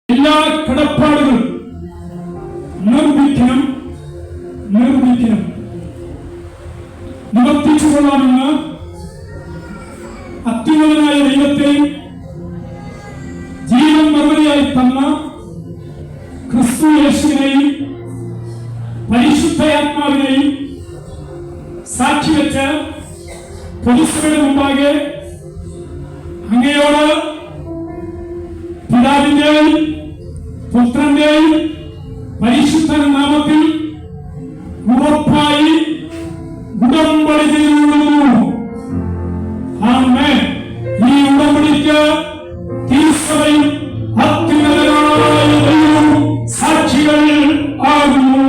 എല്ലാ കടപ്പാടുകളും നിർമ്മിക്കണം നിവർത്തിച്ചുകൊള്ളാമെന്ന് അത്യുന്നതനായ ദൈവത്തെയും ജീവൻ മറുപടിയായി തന്ന ക്രിസ്തു യേശുവിനെയും പരിശുദ്ധാത്മാവിനെയും സാക്ഷിവെച്ച് പൊതുസഭയുടെ മുമ്പാകെ അങ്ങയോട് പിതാവിന്റെയും പുത്രന്റെയും പരിശുദ്ധ നാമത്തിൽ ഉറപ്പായി ഉടമ്പടി ചെയ്തുകൊള്ളുന്നു. ആമേൻ. ഈ ഉടമ്പടിക്ക് തിരുസഭയും അത്യുന്നതനായ ദൈവവും സാക്ഷികൾ ആകുന്നു.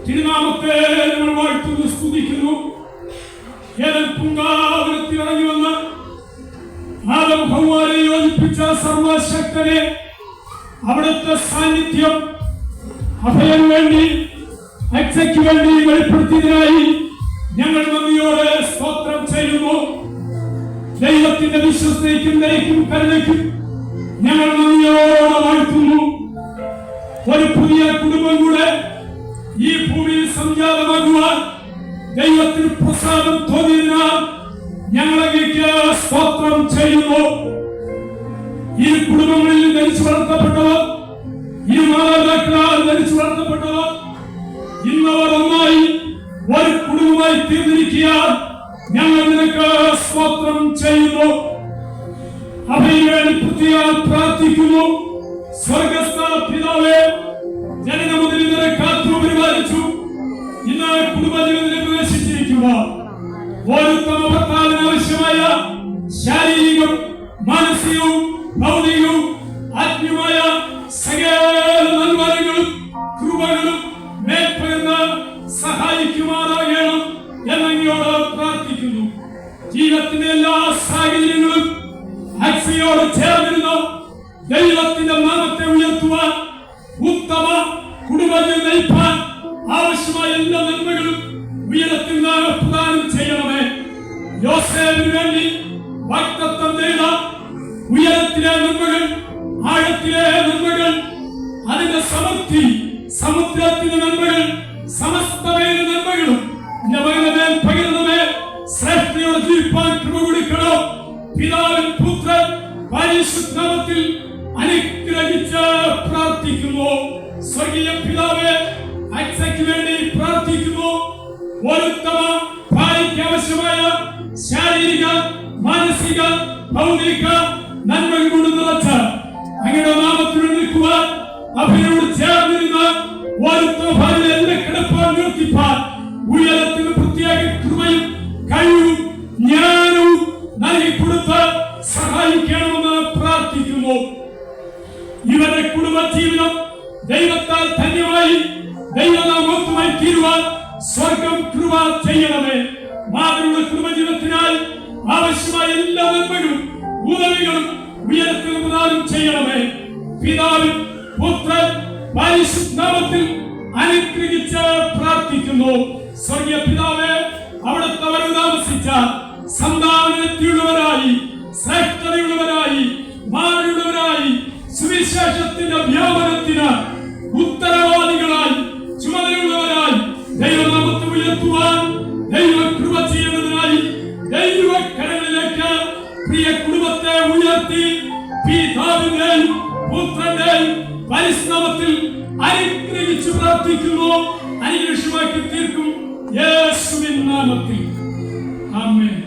തിരുനാമത്തെ ഞങ്ങൾ വാഴ്ത്തുന്നു, സ്തുതിക്കുന്നു. ഏതൻ പൂങ്കാവനത്തിൽ ഇറങ്ങി വന്ന് ആദം ഹവ്വായെ യോജിപ്പിച്ച സർവശക്തനെ അവിടുത്തെ സാന്നിധ്യം അഭയം വേണ്ടി രക്ഷയ്ക്ക് വേണ്ടി വെളിപ്പെടുത്തിയതിനായി ഞങ്ങൾ നന്ദിയോടെ സ്തോത്രം ചെയ്യുന്നു. ദൈവത്തിന്റെ വിശ്വസ്തയ്ക്കും ദയയ്ക്കും കരുണയ്ക്കും ഞങ്ങൾ നന്ദിയോടെ വാഴ്ത്തുന്നു. ഒരു പുതിയ കുടുംബം കൂടെ ഈ ഭൂമിയിൽ സംജാതമാകുവാൻ ദൈവത്തിന് പ്രസാദം തോന്നിയതിനാൽ ഞങ്ങളങ്ങേക്ക് സ്തോത്രം ചെയ്യുന്നു. ഈ കുടുംബങ്ങളിൽ ധരിച്ചു വളർത്തപ്പെട്ടവർ, ഈ മാതാപിതാക്കളാൽ ധരിച്ചു വളർത്തപ്പെട്ടവർ ഇന്നവർ ഒന്നായി ഒരു കുടുംബമായി തീർന്നിരിക്കാൻ ഞങ്ങൾ നിനക്ക് സ്തോത്രം ചെയ്യുന്നു. അവയ്ക്ക് വേണ്ടി പ്രത്യേകം പ്രാർത്ഥിക്കുന്നു. സ്വർഗസ്ഥ പിതാവേ, ജനനം മുതൽ ഇന്നലെ കാത്തു പരിപാലിച്ചു ഇന്ന് കുടുംബജീവിതത്തിൽ പ്രവേശിച്ചിരിക്കുക ഓരോരുത്തർ ഭർത്താവിന് ആവശ്യമായ ശാരീരികവും മാനസികവും ഭൗതികവും ആത്മീയമായ സകല നന്മകളും കൃപകളും മേൽപ്പകർന്ന് സഹായിക്കുമാറാകണം എന്നങ്ങയോട് പ്രാർത്ഥിക്കുന്നു. ജീവിതത്തിന്റെ എല്ലാ സാഹചര്യങ്ങളും അക്സയോട് ചേർന്നിരുന്നു ദൈവത്തിന്റെ നാമത്തെ ഉയർത്തുവാൻ, ഉത്തമ കുടുംബജീവിതം നയിപ്പാൻ ആവശ്യമായ എല്ലാ നന്മകളും ഉയരത്തിൽ നിന്ന് പ്രദാനം ചെയ്യണമേ. യോസേഫിന് വേണ്ടി വാഗ്ദത്തം ചെയ്ത ഉയരത്തിലെ നന്മകൾ, ആഴത്തിലെ നന്മകൾ, അതിന്റെ സമൃദ്ധി, സമുദ്രത്തിന്റെ നന്മകൾ, സമസ്തമായ നന്മകളും എന്റെ മകന്റെ മേൽ പകരുന്നമേ. ശ്രേഷ്ഠയോടെ ജീവിപ്പാൻ കൃപ കൊടുക്കണം. പിതാവിൻ പുത്രൻ പരിശുദ്ധനാമത്തിൽ അനുഗ്രഹിച്ച് പ്രാർത്ഥിക്കുന്നു. സ്വർഗീയ പിതാവേ, അച്ഛയ്ക്ക് വേണ്ടി പ്രാർത്ഥിക്കുന്നു. ഒരുത്തമ ഭാര്യയ്ക്ക് ആവശ്യമായ ശാരീരിക, മാനസിക, ഭൗതിക നന്മകൾ കൊണ്ട് നിറച്ച അങ്ങയുടെ നാമത്തിൽ നിൽക്കുവാൻ അവരോട് ചേർന്നിരുന്ന ഒരുത്തമ ഭാര്യ എന്നെ കിടപ്പാൻ നിർത്തിപ്പാൻ ഉയരത്തിന് പ്രത്യേക കൃപയും കഴിവും ജ്ഞാനവും നൽകിക്കൊടുത്ത് സഹായിക്കണമെന്ന് പ്രാർത്ഥിക്കുന്നു. ഇവരുടെ കുടുംബജീവിതം ദൈവത്താൽ ധന്യമായി ദൈവനാമമായി തീരുവാൻ സ്വർഗം കൃപ ചെയ്യണമേ. മാതൃയുടെ കുടുംബജീവിതത്തിനായി ആവശ്യമായ എല്ലാ നന്മകളും ഉദവികളും ഉയരത്തിൽ പ്രദാനം ചെയ്യണമേ. പിതാവിൻ പുത്രൻ പരിശുദ്ധനാമത്തിൽ അനുഗ്രഹിച്ച് പ്രാർത്ഥിക്കുന്നു. സ്വർഗീയ പിതാവേ, അവിടുത്തെ വരവ് താമസിച്ച സന്താനത്തിലുള്ളവരായി, ശ്രേഷ്ഠതയുള്ളവരായി, മാതൃയുള്ളവരായി, സുവിശേഷത്തിന്റെ വ്യാപനത്തിന് ഉത്തരവാദികളായി, ചുമതലയുള്ളവരായി ദൈവനാമത്തെ ഉയർത്തുവാൻ ദൈവ കൃപ ചെയ്യുന്നതിനായി ദൈവകരങ്ങളിലേക്ക് പ്രിയ കുടുംബത്തെ ഉയർത്തി പിതാവിന്റെയും പുത്രന്റെയും പരിശ്രമത്തിൽ അനുഗ്രഹിച്ചു പ്രാർത്ഥിക്കുന്നു. അനുഗ്രഹമാക്കി തീർക്കും യേശുവിൻ നാമത്തിൽ. ആമേൻ.